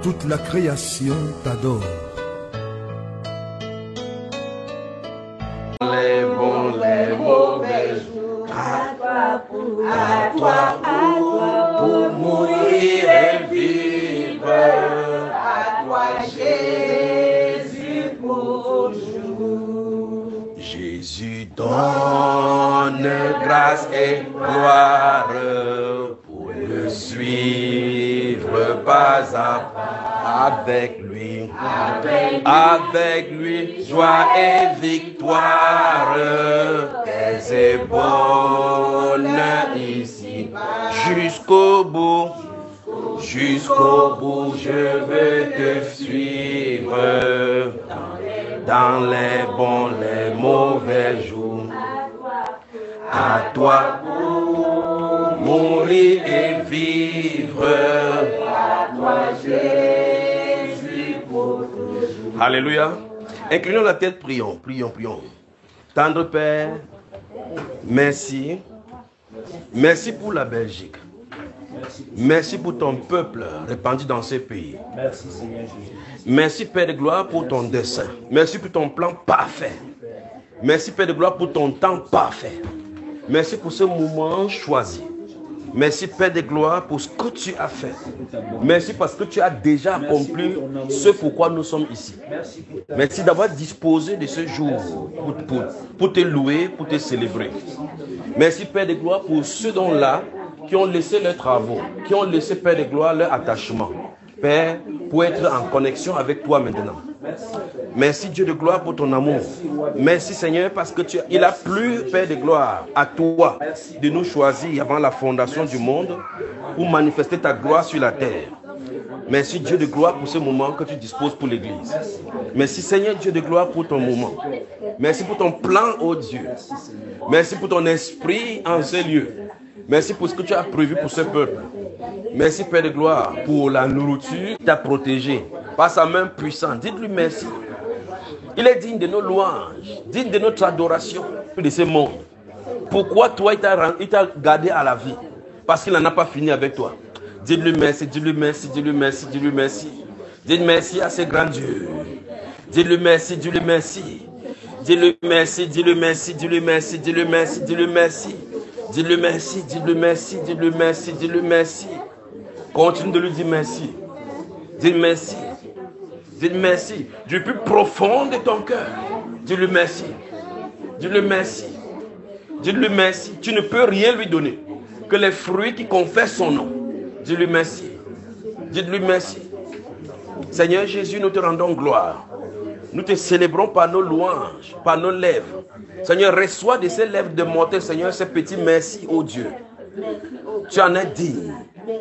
toute la création t'adore. Les bons, les mauvais jours, à toi pour mourir et vivre, à toi Jésus pour toujours. Jésus donne grâce et gloire pour le suivre pas à pas avec lui. Avec lui, joie et victoire, paix et bonheur ici. Jusqu'au bout, je veux te suivre. Dans les bons, les mauvais jours. À toi pour mourir et vivre. À toi Jésus pour toujours. Alléluia. Inclinons la tête, prions, prions, prions. Tendre Père, merci. Merci pour la Belgique. Merci pour ton peuple répandu dans ces pays. Merci Seigneur Jésus. Merci Père de gloire pour ton dessein. Merci pour ton plan parfait. Merci Père de gloire pour ton temps parfait. Merci pour ce moment choisi. Merci Père de gloire pour ce que tu as fait. Merci parce que tu as déjà accompli ce pourquoi nous sommes ici. Merci d'avoir disposé de ce jour pour te louer, pour te célébrer. Merci Père de gloire pour ceux dont-là qui ont laissé leurs travaux, qui ont laissé Père de gloire leur attachement. Père, pour être en connexion avec toi maintenant. Merci Dieu de gloire pour ton amour. Merci Seigneur parce que il a plu Père de gloire à toi de nous choisir avant la fondation du monde pour manifester ta gloire sur la terre. Merci Dieu de gloire pour ce moment que tu disposes pour l'église. Merci Seigneur Dieu de gloire pour ton moment. Merci pour ton plan, ô Dieu. Merci pour ton esprit en ces lieux. Merci pour ce que tu as prévu pour ce peuple. Merci Père de gloire pour la nourriture qui t'a protégé par sa main puissante. Dites-lui merci. Il est digne de nos louanges, digne de notre adoration de ce monde. Pourquoi toi il t'a gardé à la vie? Parce qu'il n'en a pas fini avec toi. Dites-lui merci, dites-lui merci, dites-lui merci, dites-lui merci. Dites merci à ce grand Dieu. Dites-lui merci, dites-lui merci. Dis-lui merci, dis-lui merci, dis-lui merci, dis-lui merci, dis-lui merci. Dis-lui merci, dis-lui merci, dis-lui merci, dis-lui merci. Continue de lui dire merci. Dis merci. Dis merci. Du plus profond de ton cœur. Dis-lui merci. Dis-lui merci. Dis-lui merci. Tu ne peux rien lui donner que les fruits qui confessent son nom. Dis-lui merci. Dis-lui merci. Seigneur Jésus, nous te rendons gloire. Nous te célébrons par nos louanges, par nos lèvres. Seigneur, reçois de ces lèvres de mortels, Seigneur, ce petit merci, ô Dieu. Tu en es digne.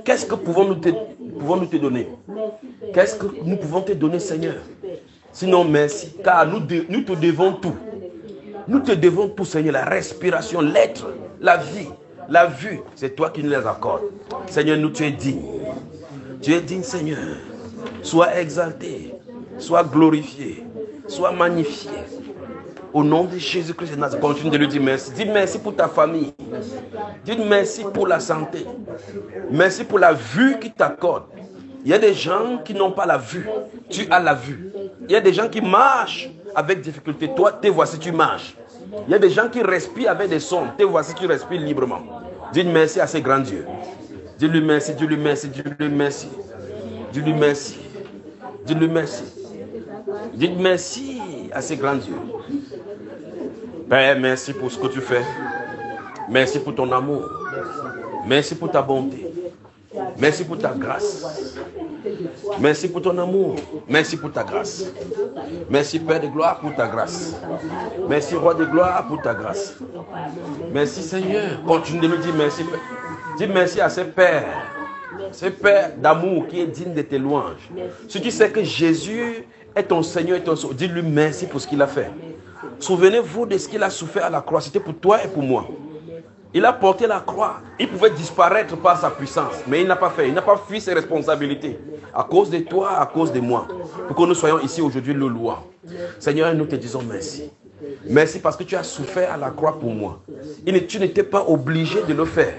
Qu'est-ce que pouvons-nous te donner? Qu'est-ce que nous pouvons te donner, Seigneur? Sinon, merci. Car nous te devons tout. Nous te devons tout, Seigneur. La respiration, l'être, la vie, la vue, c'est toi qui nous les accordes. Seigneur, nous, tu es digne. Tu es digne, Seigneur. Sois exalté. Sois glorifié. Sois magnifié. Au nom de Jésus-Christ de Nazareth, continue de lui dire merci. Dis merci pour ta famille. Dis merci pour la santé. Merci pour la vue qu'il t'accorde. Il y a des gens qui n'ont pas la vue. Tu as la vue. Il y a des gens qui marchent avec difficulté. Toi, te voici, tu marches. Il y a des gens qui respirent avec des sons. Te voici, tu respires librement. Dis merci à ce grand Dieu. Dis-lui merci, dis-lui merci, dis-lui merci. Dis-lui merci. Dis-lui merci. Dites merci à ce grand Dieu. Père, merci pour ce que tu fais. Merci pour ton amour. Merci pour ta bonté. Merci pour ta grâce. Merci pour ton amour. Merci pour ta grâce. Merci Père de gloire pour ta grâce. Merci Roi de gloire pour ta grâce. Merci Seigneur. Continue de nous dire merci. Dis merci à ce Père. Ce Père d'amour qui est digne de tes louanges. Ce qui sait que Jésus est ton Seigneur et ton Sauveur. Dis-lui merci pour ce qu'il a fait. Souvenez-vous de ce qu'il a souffert à la croix. C'était pour toi et pour moi. Il a porté la croix. Il pouvait disparaître par sa puissance. Mais il n'a pas fait. Il n'a pas fui ses responsabilités. À cause de toi, à cause de moi. Pour que nous soyons ici aujourd'hui le louant. Seigneur, nous te disons merci. Merci parce que tu as souffert à la croix pour moi. Tu n'étais pas obligé de le faire.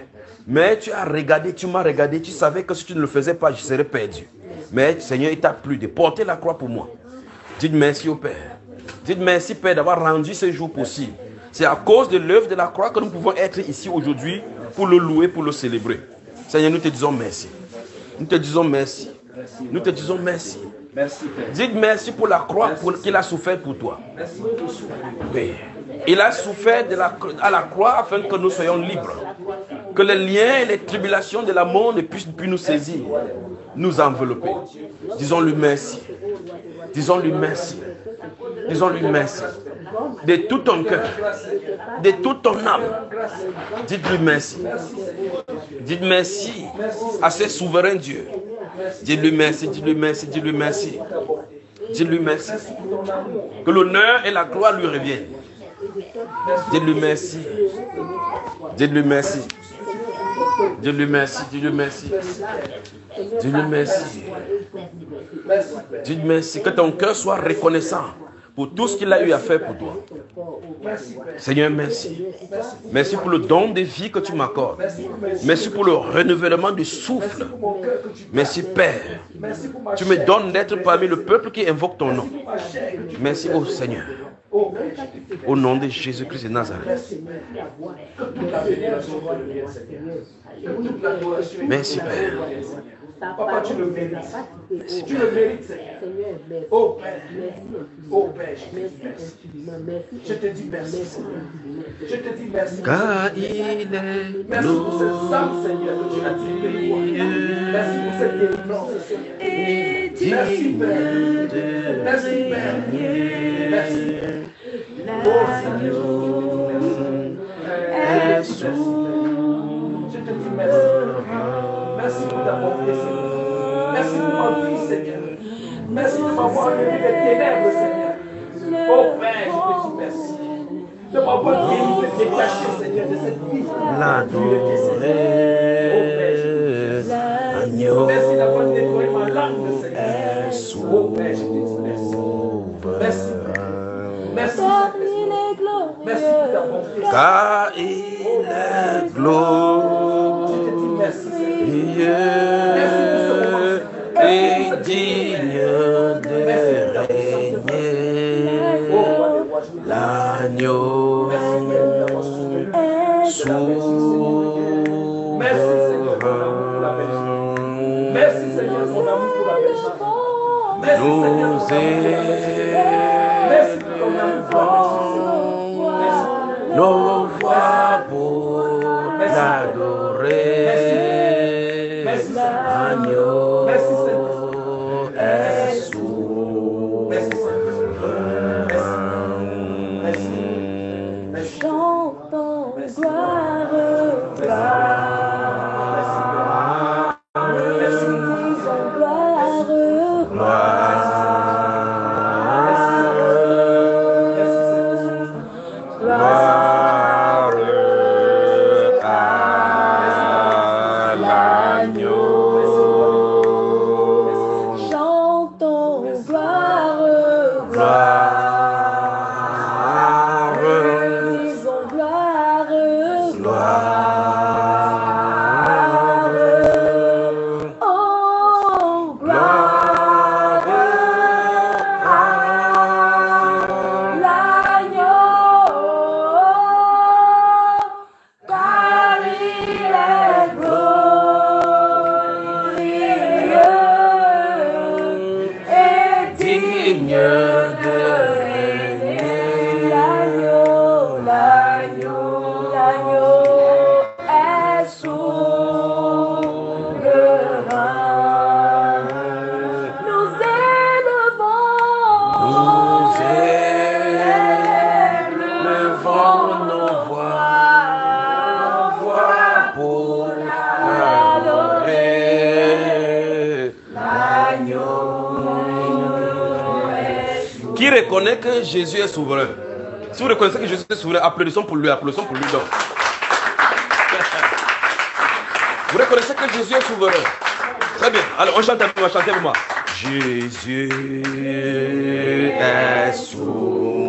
Mais tu as regardé, tu m'as regardé, tu savais que si tu ne le faisais pas, je serais perdu. Mais Seigneur, il t'a plu de porter la croix pour moi. Dites merci au Père. Dites merci, Père, d'avoir rendu ce jour possible. C'est à cause de l'œuvre de la croix que nous pouvons être ici aujourd'hui pour le louer, pour le célébrer. Seigneur, nous te disons merci. Nous te disons merci. Nous te disons merci. Merci, Père. Dites merci pour la croix qu'il a souffert pour toi. Merci. Oui. Il a souffert à la croix afin que nous soyons libres. Que les liens et les tribulations de la mort ne puissent plus nous saisir, nous envelopper. Disons-lui merci. Disons-lui merci. Disons-lui merci. De tout ton cœur, de toute ton âme. Dites-lui merci. Dites merci à ce souverain Dieu. Dis-lui merci, dis-lui merci, dis-lui merci. Dis-lui merci. Que l'honneur et la gloire lui reviennent. Dis-lui merci. Dis-lui merci. Dis-lui merci, dis-lui merci. Dis-lui merci. Dis-lui merci. Que ton cœur soit reconnaissant pour tout ce qu'il a eu à faire pour toi. Seigneur, merci. Merci pour le don de vie que tu m'accordes. Merci pour le renouvellement du souffle. Merci, Père. Tu me donnes d'être parmi le peuple qui invoque ton nom. Merci, ô Seigneur. Au nom de Jésus-Christ de Nazareth. Merci, Père. Papa, tu le mérites. Tu le mérites, Seigneur. Oh Père. Oh Père, je te dis merci. Je te dis merci. Car il est merci pour cette âme, Seigneur, que tu as tirée pour moi. Merci pour cette délivrance, Seigneur. Merci, Père. Merci, Père. Merci, Père. Oh Seigneur, je te dis merci. Merci pour ta bonté, Seigneur. Merci pour ma vie, Seigneur. Merci de m'avoir enlevé les ténèbres, Seigneur. Oh Père, je te dis merci. De m'avoir guéri, de détacher, Seigneur, de cette vie. l'adorer. Merci d'avoir nettoyé ma langue, Seigneur. Oh Père, je te dis merci. Merci, Père. Merci, Seigneur. Merci pour ta bonté. Car il est glorieux. Je te dis merci, Seigneur. Et digne de régner, l'agneau souverain. Merci Seigneur pour l'amour pour la Belgique. Merci Seigneur pour merci pour ton amour pour la Belgique. Nos voix pour l'adorer. L'agneau est souverain. Chantons gloire, gloire. Disons gloire, gloire. Qui reconnaît que Jésus est souverain? Si vous reconnaissez que Jésus est souverain, applaudissons pour lui donc. Vous reconnaissez que Jésus est souverain? Très bien. Alors on chante avec moi, chantez avec moi. Jésus est souverain.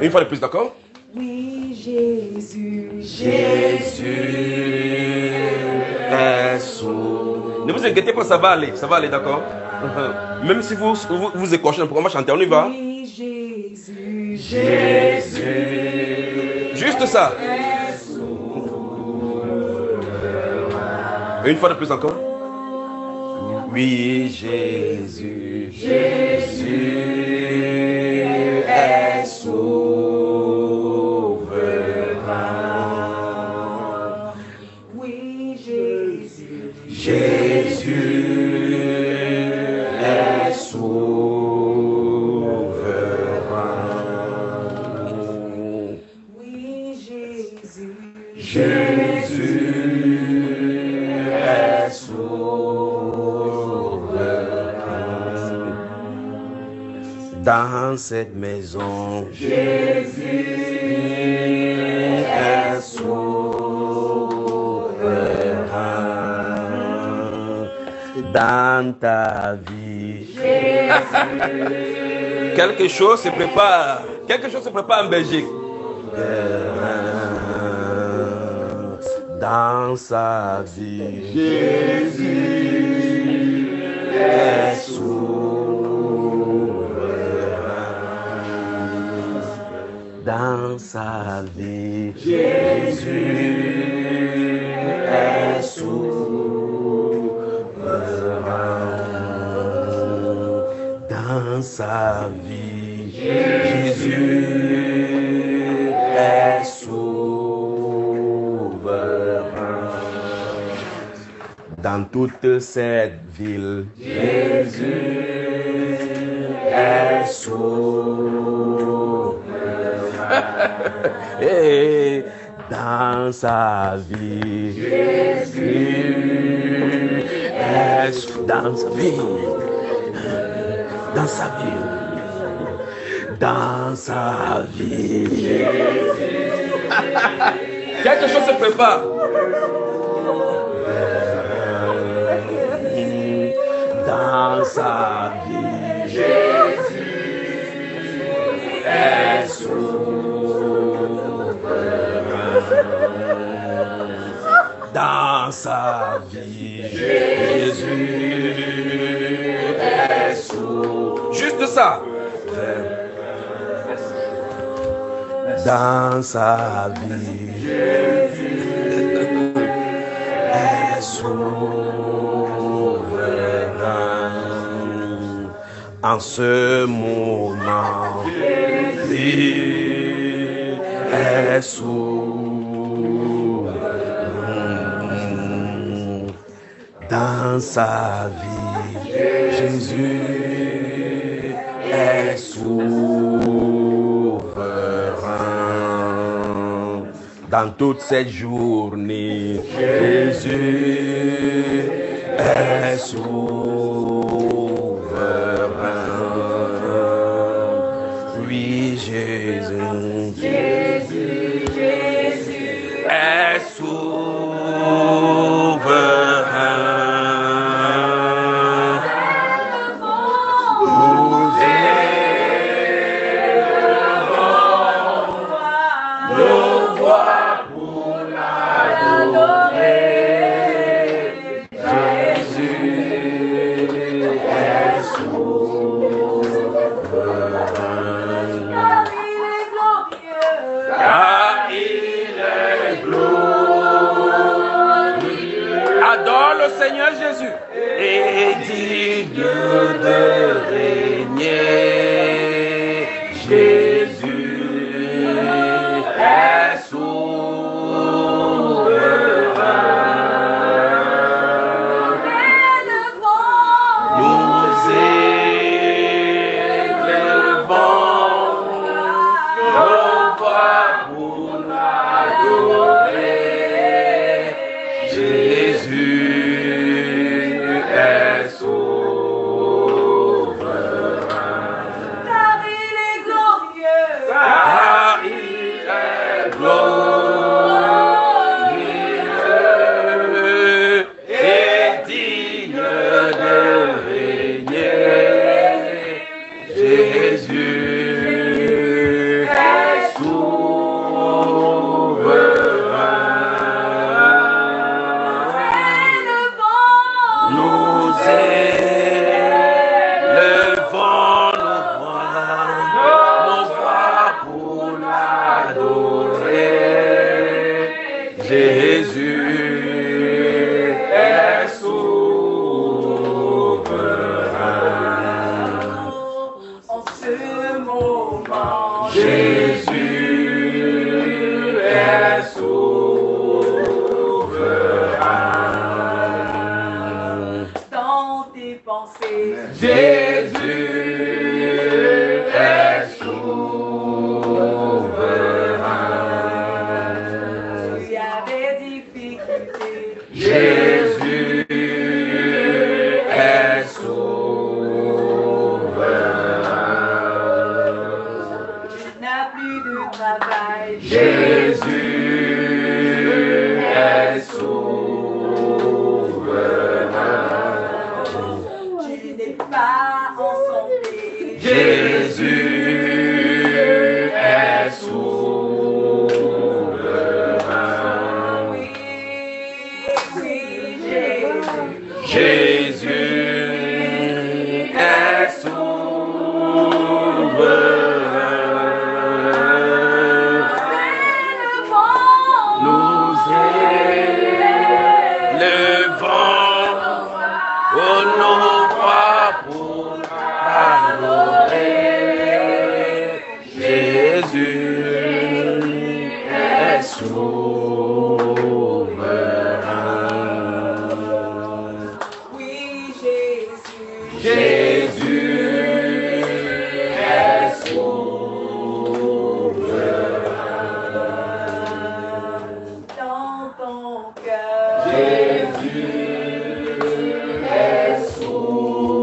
Une fois de plus, d'accord? Oui. Jésus, Jésus est sauveur. Ne vous inquiétez pas, ça va aller, d'accord? Même si vous écorchez un peu, on va chanter, on y va. oui, Jésus, Jésus. Juste ça. Une fois de plus encore. Oui, Jésus, Jésus est souverain. oui, Jésus, Jésus est souverain. oui, Jésus, Jésus est souverain. Dans cette maison, Jésus est souverain. Dans ta vie, quelque chose se prépare. Quelque chose se prépare en Belgique. Dans sa vie, Jésus est souverain. Dans sa vie, Jésus est souverain. Dans sa vie, Jésus est souverain. Dans toute cette ville, Jésus est souverain. Et dans sa vie, Jésus est dans sa vie. Dans sa vie. Dans sa vie. Quelque chose se prépare. Dans sa vie, Jésus est souverain. Dans sa vie, Jésus est souverain. Juste ça. Dans sa vie, Jésus est souverain. En ce moment, Jésus est souverain. Dans sa vie, Jésus est souverain. Dans toute cette journée, Jésus est souverain. Oui, Jésus, Jésus est souverain. Seigneur Jésus est digne de régner. Jésus est souverain. Nous élevons nos voix pour l'adorer. Jésus est sauveur. Jésus est souverain. Tu n'es pas ensemble. Jésus est souverain. Oui, oui, Jésus. Jésus est souverain. Nous élevons nos voix pour adorer. Jésus est souverain. Oui, Jésus. Jésus est souverain. Dans ton cœur. Jésus est souverain.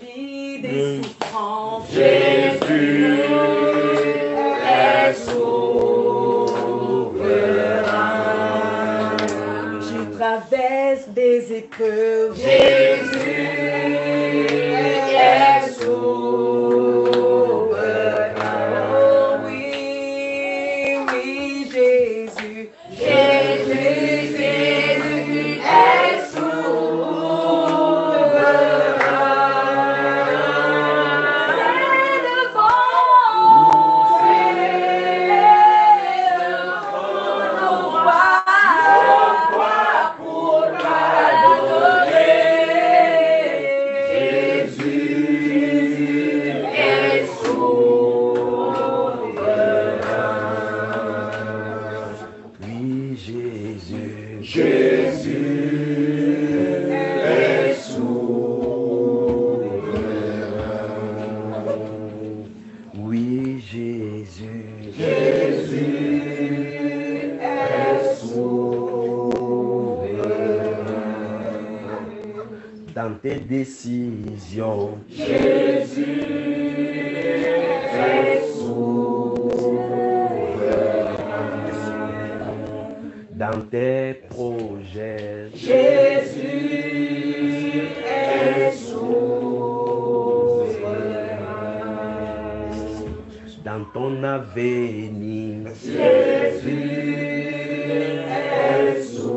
Vis des souffrances. Jésus est souverain. Tu traverses des épreuves. Jésus est souverain. Oui, oui, Jésus. Jésus est Oui, Jésus. Jésus est souverain. Oui, Jésus. Jésus est souverain. Dans tes décisions. Jésus est souverain. Dans tes projets. Jésus est souverain. Dans ton avenir. Jésus est souverain.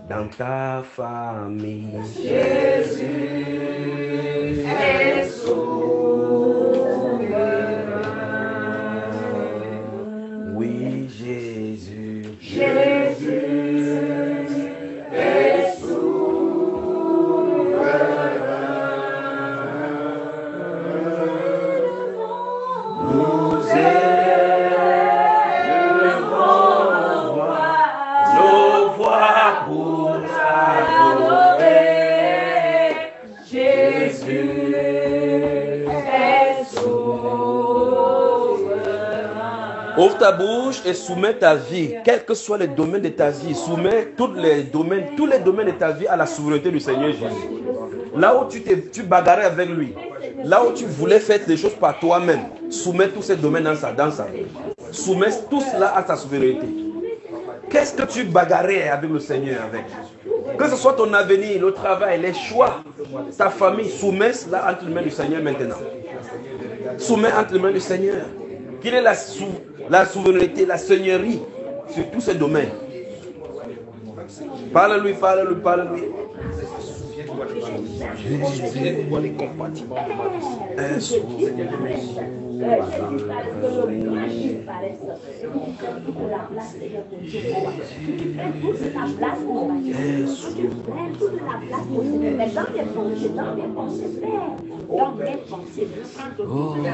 Dans ta famille. Jésus est souverain. Oui, Jésus. Jésus est souverain. Nous élevons nos voix pour adorer. Jésus est souverain. Ouvre ta bouche et soumets ta vie, quels que soient les domaines de ta vie. Soumets tous les domaines de ta vie à la souveraineté du Seigneur Jésus. Là où tu bagarrais avec lui, là où tu voulais faire des choses par toi-même, soumets tous ces domaines dans sa. Soumets tout cela à sa souveraineté. Qu'est-ce que tu bagarrais avec le Seigneur avec? Que ce soit ton avenir, le travail, les choix, ta famille, soumets cela entre les mains du Seigneur maintenant. Soumets entre les mains du Seigneur. Qu'il ait la souveraineté, la seigneurie sur tous ces domaines. Parle-lui, parle-lui, parle-lui. Jésus est compartiments de ma vie. Oh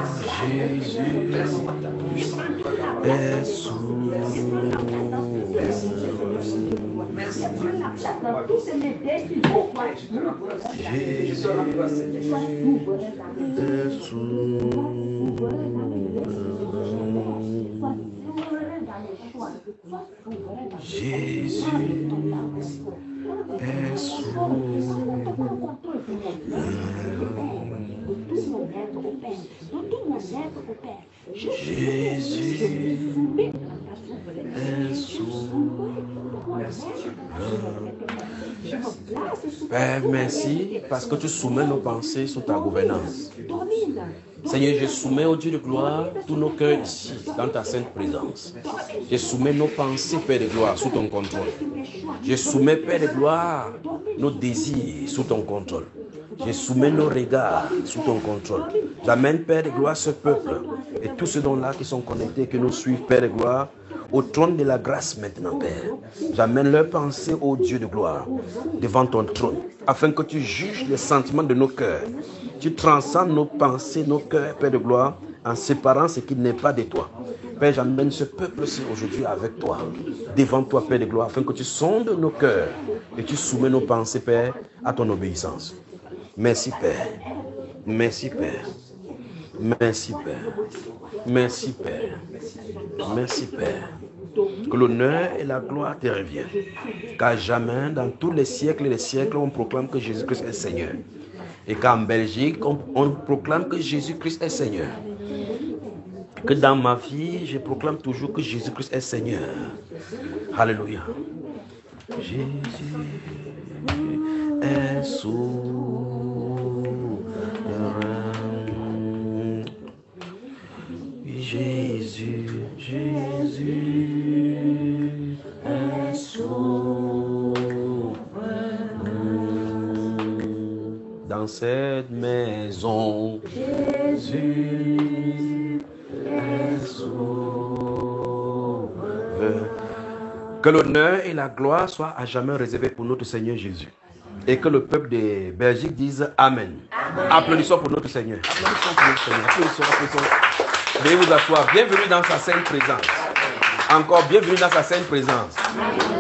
Jésus est souverain. Père, merci parce que tu soumets nos pensées sous ta gouvernance. Seigneur, je soumets au Dieu de gloire tous nos cœurs ici, dans ta sainte présence. Je soumets nos pensées, Père de gloire, sous ton contrôle. Je soumets, Père de gloire, nos désirs sous ton contrôle. Je soumets nos regards sous ton contrôle. J'amène, Père de gloire, ce peuple et tous ceux dont là qui sont connectés, qui nous suivent, Père de gloire, au trône de la grâce maintenant, Père. J'amène leurs pensées, ô Dieu de gloire, devant ton trône, afin que tu juges les sentiments de nos cœurs. Tu transcendes nos pensées, nos cœurs, Père de gloire, en séparant ce qui n'est pas de toi. Père, j'amène ce peuple-ci aujourd'hui avec toi, devant toi, Père de gloire, afin que tu sondes nos cœurs et tu soumets nos pensées, Père, à ton obéissance. Merci, Père. Merci, Père. Merci, Père. Merci, Père. Merci, Père. Que l'honneur et la gloire te reviennent. Car jamais, dans tous les siècles et les siècles, on proclame que Jésus-Christ est Seigneur. Et qu'en Belgique, on proclame que Jésus-Christ est Seigneur. Que dans ma vie, je proclame toujours que Jésus-Christ est Seigneur. Alléluia. Jésus est souverain. Jésus, Jésus est souverain. Dans cette maison, Jésus est souverain. Que l'honneur et la gloire soient à jamais réservés pour notre Seigneur Jésus. Et que le peuple de Belgique dise Amen. Amen. Applaudissons pour notre Seigneur. Applaudissons pour notre Seigneur. Applaudissons. Veuillez vous asseoir. Bienvenue dans sa sainte présence. Encore bienvenue dans sa sainte présence.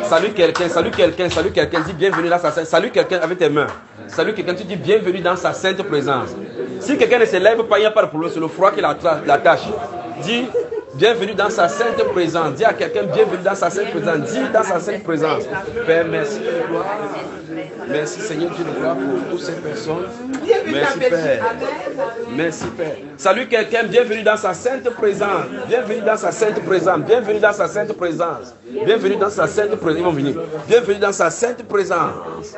Salue quelqu'un, salue quelqu'un, salue quelqu'un. Dis bienvenue dans sa sainte. Salue quelqu'un avec tes mains. Salue quelqu'un, tu dis bienvenue dans sa sainte présence. Si quelqu'un ne se lève pas, il n'y a pas de problème. C'est le froid qui l'attache. Dis bienvenue dans sa sainte présence. Dis à quelqu'un bienvenue dans sa sainte présence. Dis dans sa sainte présence. Père, merci. Merci Seigneur Dieu de gloire pour toutes ces personnes. Merci Père. Merci Père. Salut quelqu'un, bienvenue dans sa sainte présence. Bienvenue dans sa sainte présence. Bienvenue dans sa sainte présence. Bienvenue dans sa sainte présence. Ils vont venir. Bienvenue dans sa sainte présence.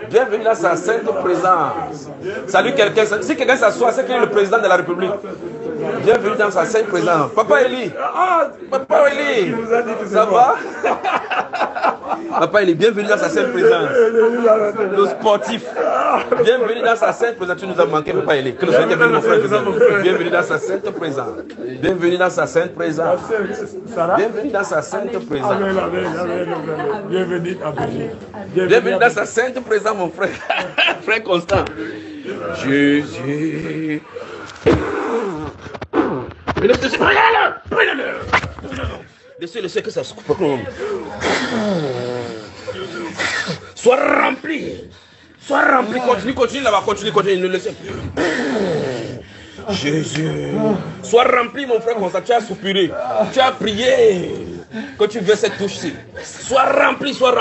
Bienvenue dans sa sainte présence. Salut quelqu'un. Si quelqu'un s'assoit, c'est qu'il est le président de la République. Bienvenue dans sa sainte présence. Papa Eli. Ah, Papa Eli. Ça va? Papa Eli, bienvenue dans sa sainte présence. Le sportif. Bienvenue dans sa sainte présence. Tu nous as manqué, Papa Eli. Que le Seigneur bénisse mon frère. Bienvenue dans sa sainte présence. Bienvenue dans sa sainte présence. Bienvenue dans sa sainte présence. Bienvenue dans sa sainte présence, mon frère. Frère Constant. Jésus. Laissez que ça se coupe. Sois rempli. Sois rempli. Continue là-bas. Continue. Ne laissez. Jésus. Sois rempli, mon frère Constant. Tu as soupiré. Tu as prié. Que tu veux cette touche-ci. Sois rempli. Sois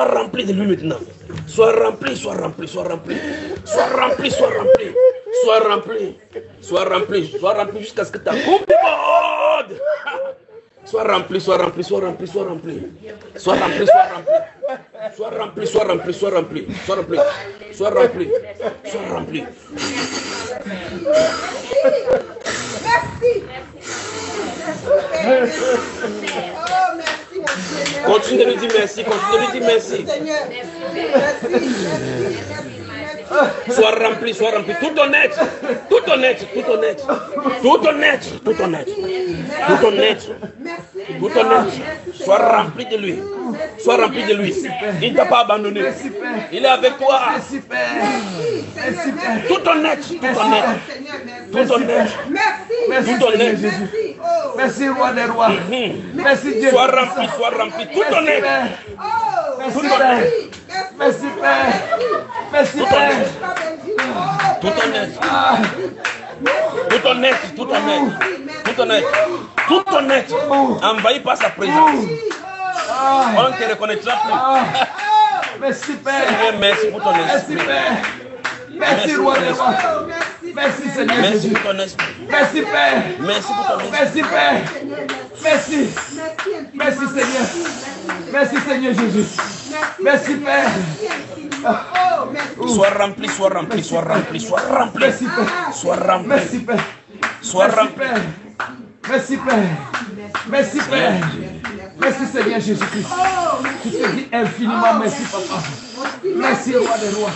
rempli de lui maintenant. Sois rempli jusqu'à ce que ta coupe déborde. Sois rempli. Continue de lui dire merci. Sois rempli. Tout honnête. Sois rempli de lui. Il ne t'a pas abandonné. Il est avec toi. Tout honnête. Merci, roi des rois. Merci, Dieu. Sois rempli. Tout honnête. Merci, Père. Merci, Père. Tout honnête. Envahi par sa présence. On ne te reconnaîtra plus. Merci, Père. Seigneur, merci pour ton esprit. Merci, Père. Merci, roi des rois. Merci Seigneur Merci Jésus. pour ton esprit. Merci Père. Merci pour ton esprit. Merci Père. Merci. Merci Seigneur. Merci Seigneur Jésus. Merci Père. Sois rempli, sois rempli, sois rempli, sois rempli. Merci Père. Sois rempli. Merci Père. Sois Merci rempli. Père. Merci Père. Merci Père. Merci Seigneur Jésus-Christ. Je te dis infiniment merci Papa. Merci Roi des Rois.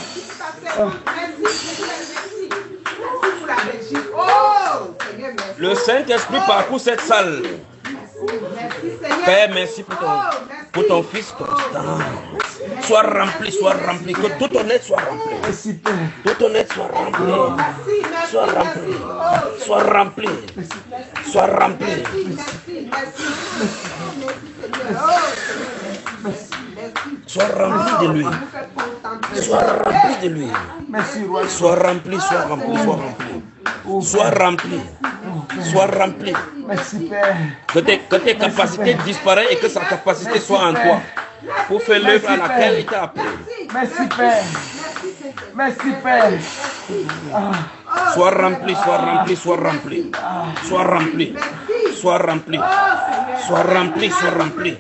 Le Saint-Esprit parcourt cette salle. Père, merci pour ton Fils constant. Sois rempli, que tout ton être soit rempli. Merci Père. Tout ton être soit rempli. Sois rempli. Sois rempli. Sois rempli. Sois rempli de lui. Sois rempli de lui. Merci Roi. Sois rempli, sois rempli, sois rempli. Sois rempli. Sois rempli. Merci Père. Que tes capacités disparaissent et que sa capacité soit en toi. Pour faire l'œuvre à laquelle il t'a appelé. Merci Père. Merci Père. Sois rempli, sois rempli, sois rempli. Sois rempli. Sois rempli. Sois rempli, sois rempli.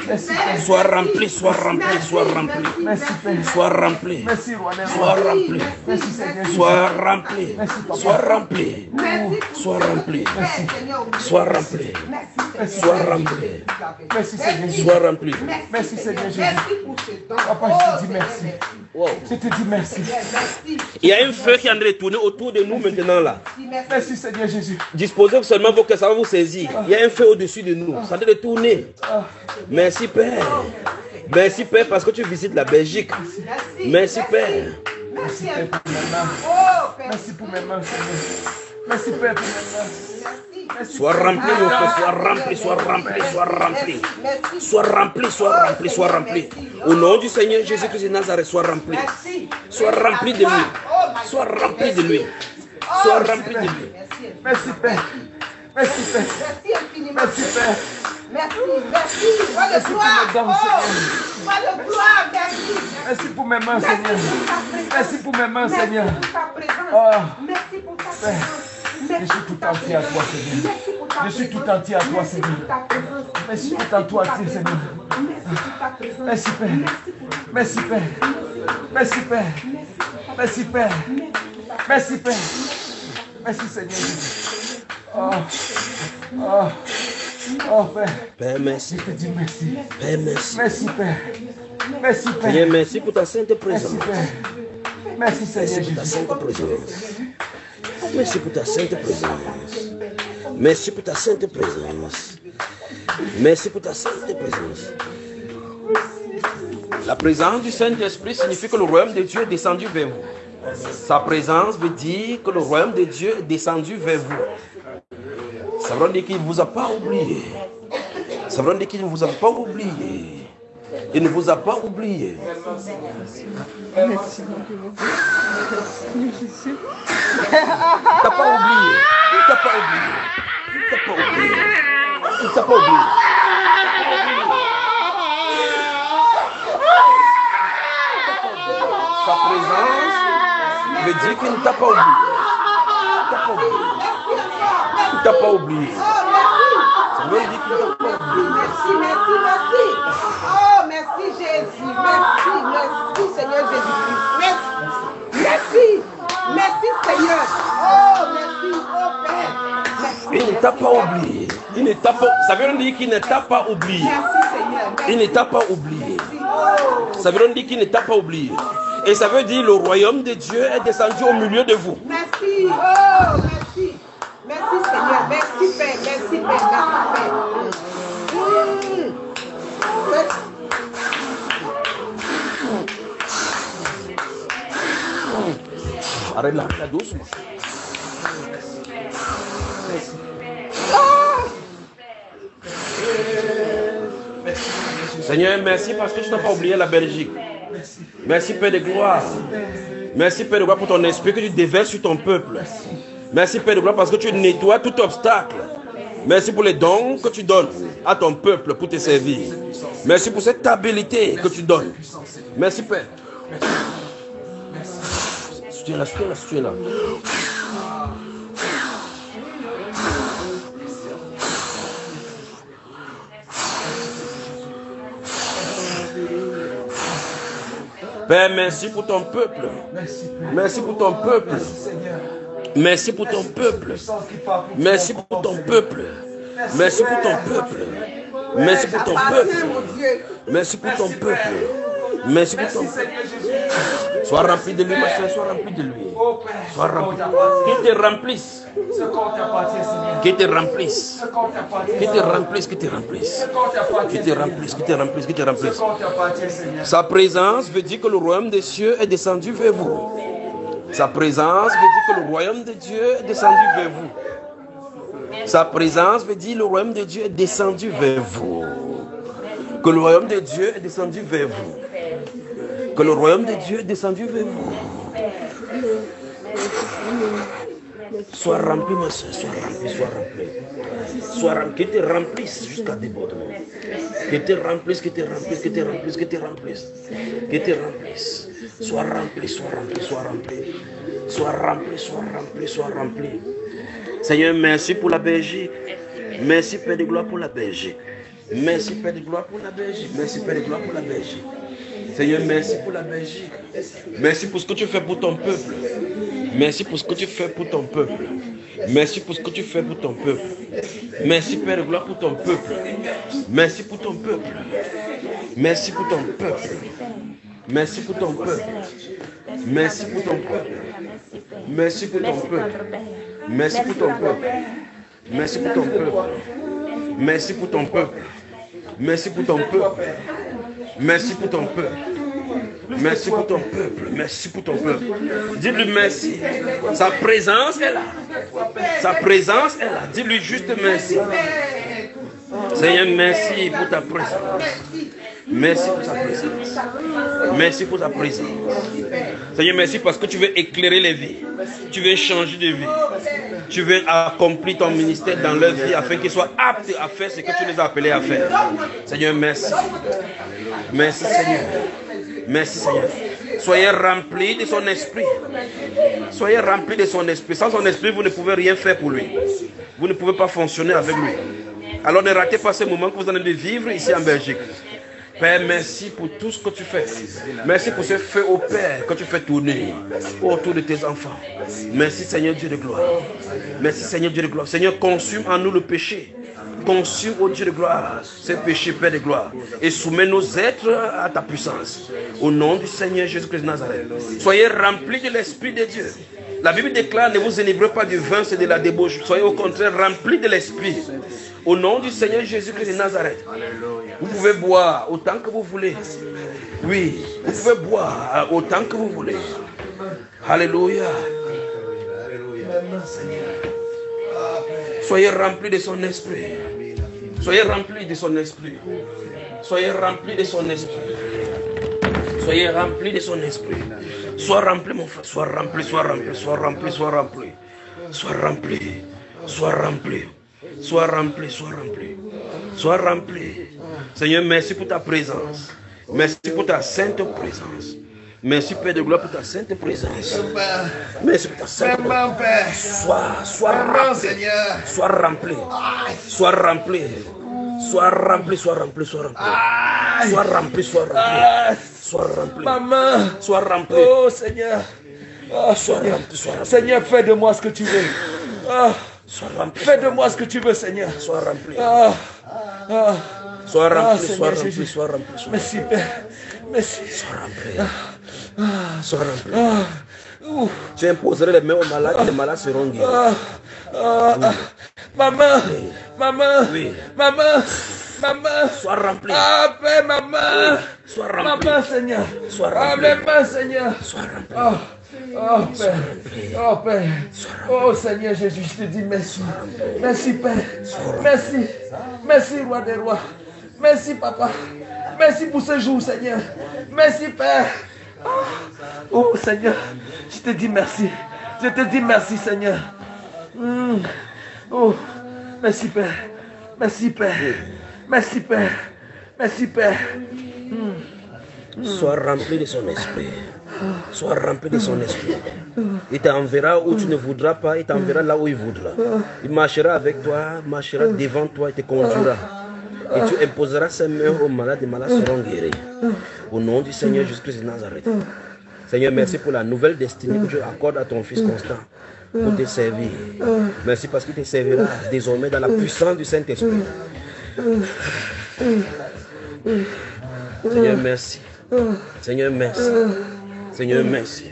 Sois rempli, sois rempli, sois rempli. Merci Père. Sois rempli. Merci Roi des Sois Rois. rempli. Merci Seigneur. Sois rempli. Sois rempli. Sois rempli. Sois rempli. Sois rempli. Merci Seigneur Jésus. Sois rempli. Merci Seigneur Jésus. Papa, je te dis merci. Wow. Je te dis merci. Il y a un feu qui est en train de tourner autour de nous maintenant là. Merci Seigneur Jésus. Disposez seulement vos cœurs, ça va vous saisir. Il y a un feu au-dessus de nous. Ça doit tourner. Merci Père. Merci Père parce que tu visites la Belgique. Merci Père. Merci Père pour mes mains. Merci pour mes mains Seigneur. Merci Père pour mes mains. Merci. Sois rempli, mon frère, sois rempli, sois rempli, sois rempli. Sois rempli, sois rempli, sois rempli. Au nom du Seigneur Jésus-Christ de Nazareth, sois rempli. Sois rempli de lui. Sois rempli de lui. Sois rempli de lui. Merci Père. Merci Père. Merci Père. Merci, merci, Merci pour mes mains Seigneur. Merci pour mes mains Seigneur. Merci pour ta Père. Je suis tout entier à toi Seigneur. Je suis tout entier à toi Seigneur. Je suis tout en toi Seigneur. Merci Père. Merci Père. Merci Père. Merci Père. Merci Père. Merci Seigneur Jésus. Oh Père. Père, merci. Je te dis merci. Père, merci. Merci Père. Merci Père. Seigneur, merci pour ta sainte présence. Merci Père. Merci Seigneur Merci pour ta Jésus. sainte présence. Merci pour ta sainte présence. Merci pour ta sainte présence. Merci pour ta sainte présence. La présence du Saint-Esprit signifie que le royaume de Dieu est descendu vers vous. Sa présence veut dire que le royaume de Dieu est descendu vers vous. Ça veut dire qu'il ne vous a pas oublié. Ça veut dire qu'il ne vous a pas oublié. Il ne vous a pas oublié. Merci. Il t'a pas oublié. Il t'a pas oublié. Il t'a pas oublié. Il t'a pas oublié. Sa présence veut dire qu'il ne t'a pas oublié. Il t'a pas oublié. Ça veut dire qu'il ne t'a pas oublié. Merci. Oh, merci Jésus. Merci Seigneur Jésus-Christ. Merci Seigneur. Oh, merci, oh Père. Merci. Il ne t'a pas oublié. Il ne t'a pas. Ça veut dire qu'il ne t'a pas oublié. Merci Seigneur. Il ne t'a pas oublié. Ça veut dire qu'il ne t'a pas oublié. Et ça veut dire le royaume de Dieu est descendu au milieu de vous. Merci. Oh, merci. Merci Seigneur. Merci Père. Merci Père. Merci Père. Arrête là, doucement. Seigneur, merci parce que tu n'as pas oublié la Belgique. Merci Père de gloire. Merci Père de gloire pour ton esprit que tu déverses sur ton peuple. Merci Père de gloire parce que tu nettoies tout obstacle. Merci pour les dons que tu donnes à ton peuple pour te servir. Merci pour cette stabilité que tu donnes. Merci Père. Soutiens-la. Père, merci pour ton peuple. Merci pour ton peuple. Merci pour ton peuple. Merci pour ton peuple. Merci pour ton peuple. Merci pour ton peuple. Merci pour ton peuple. Merci pour ton peuple. Sois rempli de lui, ma soeur, sois rempli de lui. Sois rempli. Qu'il te remplisse. Qu'il te remplisse. Qu'il te remplisse, qu'il te remplisse. Qu'il te remplisse, qu'il te remplisse, qu'il te remplisse. Sa présence veut dire que le royaume des cieux est descendu vers vous. Sa présence veut dire que le royaume de Dieu est descendu vers vous. Sa présence veut dire que le royaume de Dieu est descendu vers vous. Que le royaume de Dieu est descendu vers vous. Que le royaume de Dieu est descendu vers vous. Sois rempli, ma soeur, sois rempli, sois rempli. Sois rempli, qu'il te remplisse jusqu'à débordement. Qu'il te remplisse, qu'il te remplisse, qu'il te remplisse, qu'il te remplisse. Qu'il te remplisse. Sois rempli, sois rempli, sois rempli. Sois rempli, sois rempli, sois rempli. Seigneur, merci pour la Belgique. Merci, Père de gloire, pour la Belgique. Merci, Père de gloire, pour la Belgique. Merci, Père de gloire, pour la Belgique. Seigneur, merci pour la Belgique. Merci pour ce que tu fais pour ton peuple. Merci pour ce que tu fais pour ton peuple. Merci pour ce que tu fais pour ton peuple. Merci, Père de gloire, pour ton peuple. Merci pour ton peuple. Merci pour ton peuple. Merci pour ton peuple. Merci pour ton peuple. Merci pour ton peuple. Merci pour ton peuple. Merci pour ton peuple. Merci pour ton peuple. Merci pour ton peuple. Merci pour ton peuple. Merci pour ton peuple. Merci pour ton peuple. Dis-lui merci. Sa présence est là. Sa présence est là. Dis-lui juste merci. Seigneur, merci pour ta présence. Merci pour ta présence. Merci pour ta présence. Seigneur, merci parce que tu veux éclairer les vies. Tu veux changer de vie. Tu veux accomplir ton ministère dans leur vie afin qu'ils soient aptes à faire ce que tu les as appelés à faire. Seigneur, merci. Merci, Seigneur. Merci, Seigneur. Soyez remplis de son esprit. Soyez remplis de son esprit. Sans son esprit, vous ne pouvez rien faire pour lui. Vous ne pouvez pas fonctionner avec lui. Alors ne ratez pas ce moment que vous en allez vivre ici en Belgique. Père, merci pour tout ce que tu fais. Merci pour ce feu au Père que tu fais tourner autour de tes enfants. Merci Seigneur Dieu de gloire. Merci Seigneur Dieu de gloire. Seigneur, consume en nous le péché. Consume, ô Dieu de gloire, ce péché, Père de gloire. Et soumets nos êtres à ta puissance. Au nom du Seigneur Jésus-Christ de Nazareth. Soyez remplis de l'Esprit de Dieu. La Bible déclare, ne vous enivrez pas du vin, c'est de la débauche. Soyez au contraire remplis de l'Esprit. Au nom du Seigneur Jésus-Christ de Nazareth. Vous pouvez boire autant que vous voulez. Oui, vous pouvez boire autant que vous voulez. Alléluia. Soyez remplis de son esprit. Soyez remplis de son esprit. Soyez remplis de son esprit. Soyez remplis de son esprit. Sois rempli, mon frère. Sois rempli, sois rempli, sois rempli, sois rempli. Sois rempli, sois rempli. Sois rempli, sois rempli. Sois rempli. Seigneur, merci pour ta présence. Merci pour ta sainte présence. Merci Père de gloire pour ta sainte présence. Merci pour ta sainte présence. Sois rempli. Sois rempli. Sois rempli. Sois rempli, sois rempli, sois rempli. Sois rempli, sois rempli. Sois rempli. Maman. Sois rempli. Oh Seigneur. Oh, sois rempli, sois rempli. Seigneur, fais de moi ce que tu veux. Oh. Sois rempli. Fais de moi ce que tu veux, Seigneur. Sois rempli. Sois rempli, sois rempli, sois rempli. Merci, Père. Merci. Sois rempli. Sois rempli. Tu imposerais les mains aux malades et les malades seront guéris. Maman. Maman. Oui. Maman. Maman. Sois rempli. Ah, Père, maman. Sois rempli. Maman, Seigneur. Sois rempli. Ah, maman, Seigneur. Sois rempli. Oh Père, oh Père, oh Seigneur Jésus, je te dis merci. Merci Père, merci, merci Roi des Rois, merci Papa, merci pour ce jour Seigneur, merci Père. Oh Seigneur, je te dis merci, je te dis merci Seigneur. Oh, merci Père, merci Père, merci Père, merci Père. Sois rempli de son esprit. Sois rempli de son esprit. Il t'enverra où tu ne voudras pas, il t'enverra là où il voudra. Il marchera avec toi, marchera devant toi et te conduira. Et tu imposeras ses mains aux malades, les malades seront guéris. Au nom du Seigneur Jésus-Christ de Nazareth. Seigneur, merci pour la nouvelle destinée que tu accordes à ton Fils Constant pour te servir. Merci parce qu'il te servira désormais dans la puissance du Saint-Esprit. Seigneur, merci. Seigneur, merci. Seigneur, merci.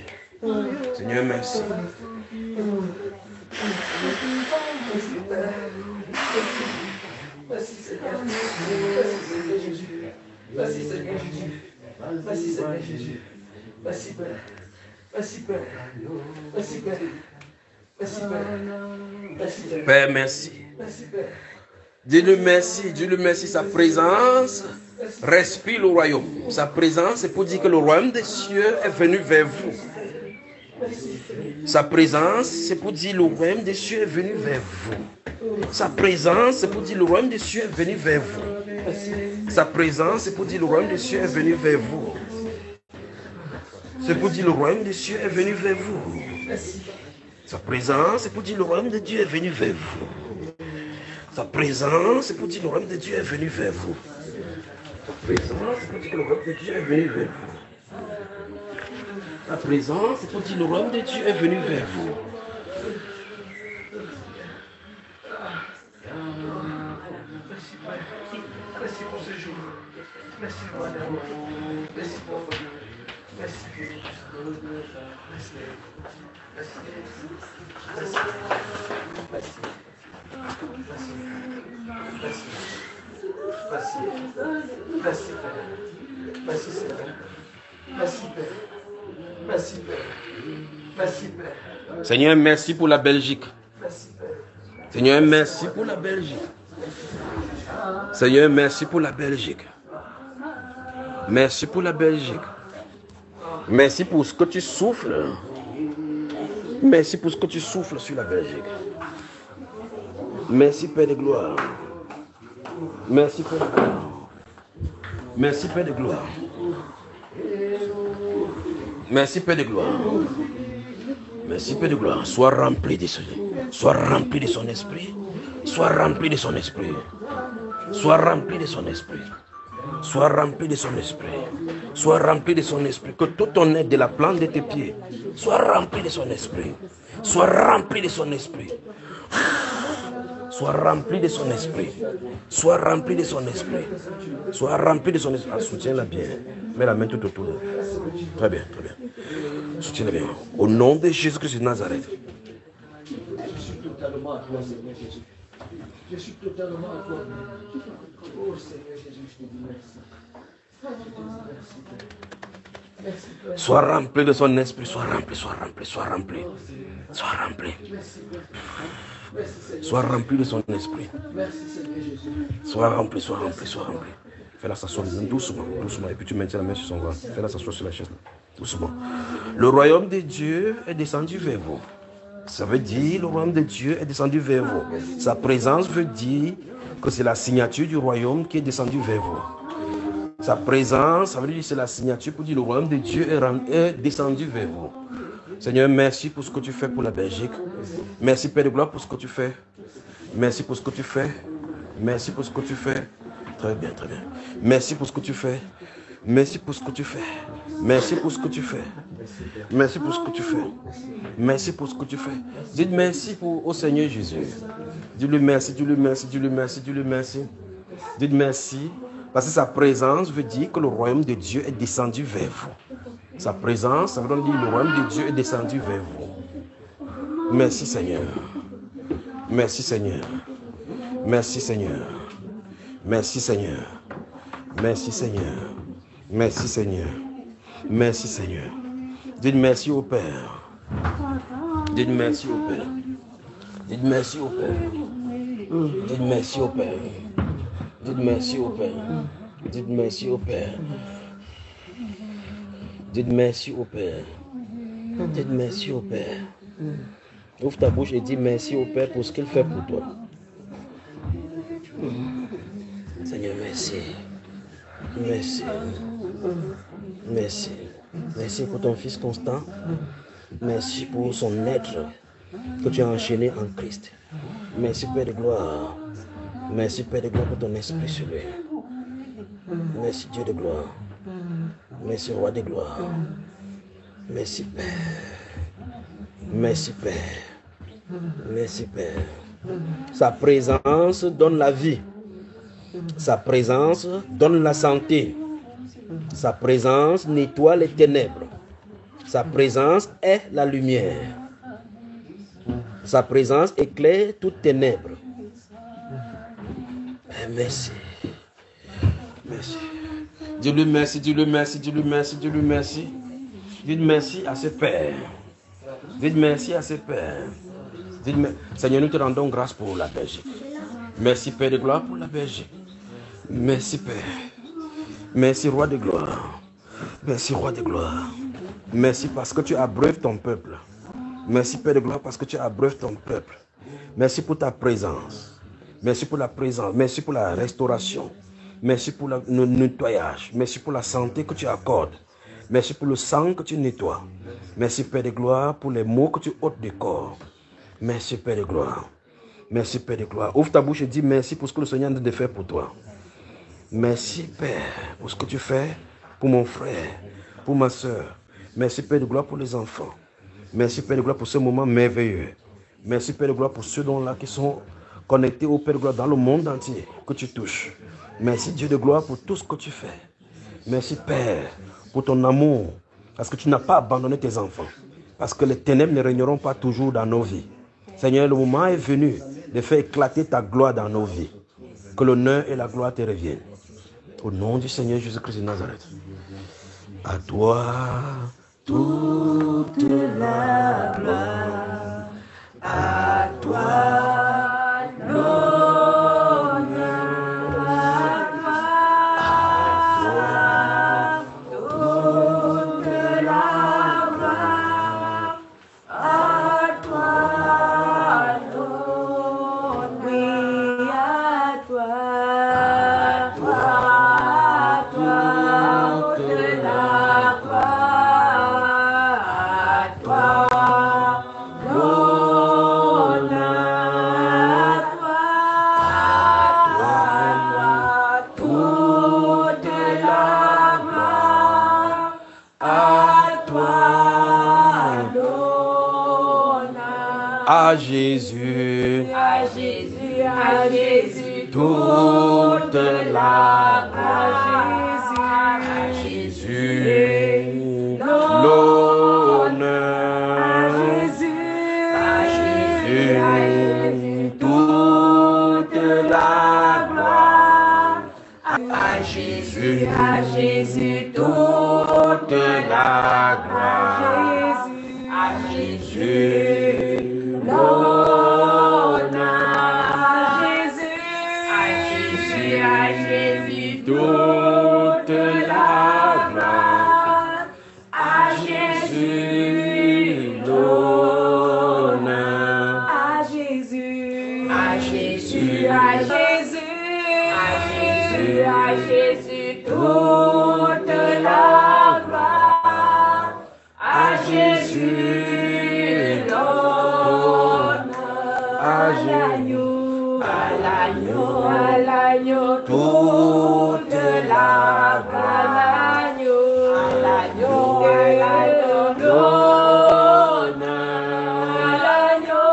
Seigneur, merci. Merci Seigneur. Merci Seigneur Jésus. Merci Seigneur Jésus. Merci Père. Merci Père. Merci Père. Merci Père. Merci Père. Père, merci. Merci Père. Dis-lui merci, sa présence respire le royaume. Sa présence, c'est pour dire que le royaume des cieux est venu vers vous. Sa présence, c'est pour dire le royaume des cieux est venu vers vous. Sa présence, c'est pour dire le royaume des cieux est venu vers vous. Sa présence, c'est pour dire le royaume des cieux est venu vers vous. C'est pour dire le royaume des cieux est venu vers vous. Sa présence, c'est pour dire le royaume de Dieu est venu vers vous. Sa présence, c'est pour dire le royaume de Dieu est venu vers vous. Sa présence, c'est pour dire que le royaume de Dieu est venu vers vous. Sa présence, c'est pour dire le royaume de Dieu est venu vers vous. Merci pour ce jour. Merci pour l'amour. Merci pour votre Dieu. Merci. Merci. Merci. Merci. Merci. Merci. Merci. Merci Seigneur. Merci Père. Merci Père. Merci Père. Seigneur, merci pour la Belgique. Merci Père. Seigneur, merci pour la Belgique. Seigneur, merci pour la Belgique. Merci pour la Belgique. Merci pour ce que tu souffles. Merci pour ce que tu souffles sur la Belgique. Merci Père de gloire. Merci Père de gloire. Merci Père de gloire. Merci Père de gloire. Merci Père de gloire. Sois rempli de son esprit. Sois rempli de son esprit. Sois rempli de son esprit. Sois rempli de son esprit. Sois rempli de son esprit. Que tout ton être de la plante de tes pieds soit rempli de son esprit. Sois rempli de son esprit. Sois rempli de son esprit. Sois rempli de son esprit. Sois rempli de son esprit. Ah, soutiens-la bien. Mets la main tout autour de elle. Très bien, très bien. Soutiens-la bien. Au nom de Jésus-Christ de Nazareth. Je suis totalement à toi, Seigneur Jésus. Je suis totalement à toi. Oh Seigneur Jésus, je te dis merci. Merci Père. Sois rempli de son esprit. Sois rempli, sois rempli, sois rempli. Sois rempli. Sois rempli de son esprit. Merci Seigneur Jésus. Sois rempli, sois rempli, sois rempli. Fais-la s'asseoir doucement, doucement. Et puis tu maintiens la main sur son ventre. Fais-la s'asseoir sur la chaise. Doucement. Le royaume de Dieu est descendu vers vous. Ça veut dire le royaume de Dieu est descendu vers vous. Sa présence veut dire que c'est la signature du royaume qui est descendue vers vous. Sa présence, ça veut dire que c'est la signature pour dire le royaume de Dieu est descendu vers vous. Seigneur, merci pour ce que tu fais pour la Belgique. Merci Père de gloire pour ce que tu fais. Merci pour ce que tu fais. Merci pour ce que tu fais. Très bien, très bien. Merci pour ce que tu fais. Merci pour ce que tu fais. Merci pour ce que tu fais. Merci pour ce que tu fais. Merci pour ce que tu fais. Dites merci au Seigneur Jésus. Dis-lui merci, dis-lui merci, dis-lui merci, dis-lui merci. Dites merci. Parce que sa présence veut dire que le royaume de Dieu est descendu vers vous. Sa présence, ça veut dire que le royaume de Dieu est descendu vers vous. Merci Seigneur. Merci Seigneur. Merci Seigneur. Merci Seigneur. Merci Seigneur. Merci Seigneur. Merci Seigneur. Dites merci au Père. Dites merci au Père. Dites merci au Père. Dites merci au Père. Dites merci au Père. Dites merci au Père. Dites merci au Père. Dites merci au Père. Ouvre ta bouche et dis merci au Père pour ce qu'il fait pour toi. Seigneur, merci. Merci. Merci. Merci pour ton Fils Constant. Merci pour son être que tu as enchaîné en Christ. Merci Père de gloire. Merci Père de gloire pour ton esprit sur lui. Merci Dieu de gloire. Merci Roi de gloire. Merci Père. Merci Père. Merci Père. Sa présence donne la vie. Sa présence donne la santé. Sa présence nettoie les ténèbres. Sa présence est la lumière. Sa présence éclaire toutes ténèbres. Merci. Merci. Dis-lui merci, dis-lui merci, dis-lui merci, dis-lui merci. Dites merci à ce Père. Dites merci à ce Père. Dites, Seigneur, nous te rendons grâce pour la Belgique. Merci Père de gloire pour la Belgique. Merci Père. Merci Roi de gloire. Merci Roi de gloire. Merci parce que tu abreuves ton peuple. Merci Père de gloire parce que tu abreuves ton peuple. Merci pour ta présence. Merci pour la présence. Merci pour la restauration. Merci pour le nettoyage. Merci pour la santé que tu accordes. Merci pour le sang que tu nettoies. Merci Père de gloire pour les mots que tu ôtes du corps. Merci Père de gloire. Merci Père de gloire. Ouvre ta bouche et dis merci pour ce que le Seigneur a de faire pour toi. Merci Père pour ce que tu fais pour mon frère, pour ma soeur. Merci Père de gloire pour les enfants. Merci Père de gloire pour ce moment merveilleux. Merci Père de gloire pour ceux là qui sont connectés au Père de gloire dans le monde entier que tu touches. Merci Dieu de gloire pour tout ce que tu fais. Merci Père pour ton amour parce que tu n'as pas abandonné tes enfants. Parce que les ténèbres ne régneront pas toujours dans nos vies. Seigneur, le moment est venu de faire éclater ta gloire dans nos vies. Que l'honneur et la gloire te reviennent. Au nom du Seigneur Jésus-Christ de Nazareth. À toi toute la gloire. À toi l'honneur. À toi toute la gloire. À toi l'honneur. Oui, à toi. À toi toute la gloire. À toi l'honneur. À toi toute la gloire. À toi l'honneur. À Jésus. À Jésus. À Jésus. Toute la gloire. À Jésus. L'honneur. À Jésus. À Jésus. Toute la gloire. À Jésus. À Jésus. Toute la gloire. À Jésus. L'honneur. À Jésus. À Jésus. Toute la gloire. À Jésus. L'honneur. À Jésus. À Jésus. À Jésus. À Jésus. À Jésus. Toute la gloire. À Jésus. L'honneur. À l'agneau. À l'agneau. À l'agneau. Toute la gloire. À l'agneau. À l'agneau. L'honneur. À l'agneau.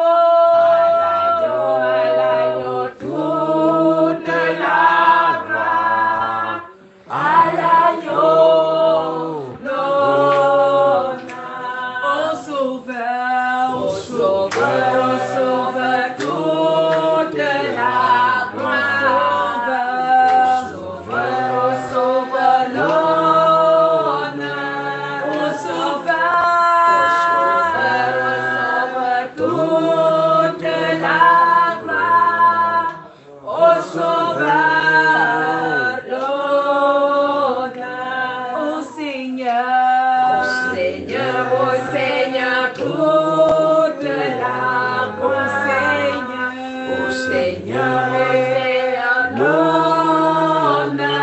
À l'agneau. Toute la gloire. À l'agneau. L'honneur. Au Sauveur. Au Sauveur. Au Sauveur. Toute la gloire. Au Sauveur. Au Sauveur. L'honneur. Au Sauveur. Au Sauveur. Toute la gloire. Au Sauveur. L'honneur. Au Seigneur. Au Seigneur. Au Seigneur. Toute la gloire. Au Seigneur. Au Seigneur. L'honneur.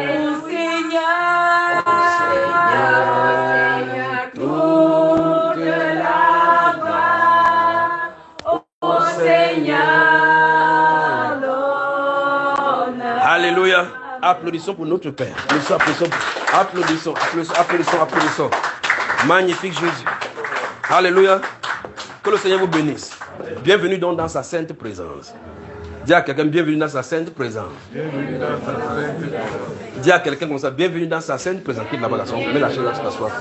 Au Seigneur. Au Seigneur. Au Seigneur. Toute la gloire. Au Seigneur. L'honneur. Applaudissons pour notre Père. Applaudissons. Magnifique Jésus. Alléluia. Que le Seigneur vous bénisse. Bienvenue donc dans sa sainte présence. Dis à quelqu'un, bienvenue dans sa sainte présence. Dis à quelqu'un comme ça, bienvenue dans sa sainte présence. Quitte la bagage, mets la chaise là, tu t'assois.